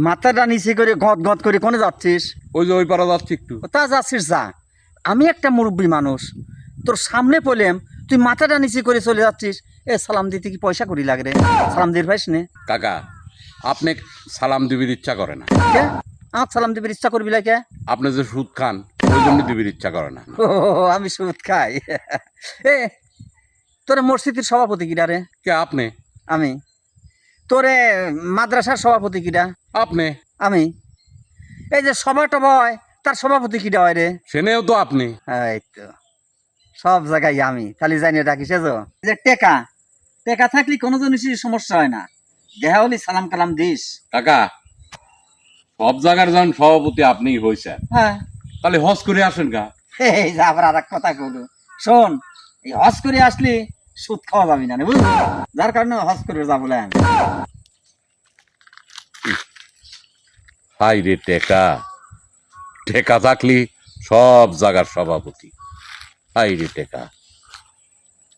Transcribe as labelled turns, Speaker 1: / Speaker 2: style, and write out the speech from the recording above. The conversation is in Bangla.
Speaker 1: মাথাটা নিচে করে গদ গদ করে কোনে যাচ্ছিস?
Speaker 2: ওই যে ওই পাড়া যাচ্ছি একটু।
Speaker 1: তা যাচ্ছিস যা, আমি একটা মুরব্বী মানুষ, তোর সামনে পড়লাম, তুই মাথাটা নিচে করে চলে যাচ্ছিস। সালাম দিতে কি পয়সা করি লাগে রে? সালাম দিতে পারিস নে?
Speaker 2: কাকা, আপনি সালাম দিবির ইচ্ছা করে না।
Speaker 1: কে আমার সালাম দিবির ইচ্ছা করবি লাগে?
Speaker 2: আপনি যে সুদ খান ওই জন্য দিবির ইচ্ছা করে না।
Speaker 1: ও আমি সুদ খাই? তোরে মসজিদের সভাপতি কিরা রে?
Speaker 2: কে আপনি?
Speaker 1: আমি। তোরে মাদ্রাসার সভাপতি কিরা?
Speaker 2: আপনি।
Speaker 1: আমি। এই যে সভা টভা হয় তার সভাপতি কিরা হয় রে?
Speaker 2: সেনেও তো আপনি।
Speaker 1: এই তো সব জায়গায় আমি, খালি জানিয়ে ডাকিস যে টেকা টেকা থাকলে কোনো জিনিসের সমস্যা হয় না, দেখা হলি সালাম কালাম দিস।
Speaker 2: কাকা, সব জায়গার যখন সভাপতি আপনিই হয়েছেন,
Speaker 1: হ্যাঁ,
Speaker 2: তাহলে হজ করে আসেন গা।
Speaker 1: এই যে আবার আর এক কথা কইলো, শোন, এই হজ করে আসলি সুদ খাওয়া যাবি না বুঝলি, যার কারণে হজ করে যাবো আমি।
Speaker 2: হাই রে টেকা, টেকা থাকলি সব জায়গার সভাপতি। হাই রে টেকা।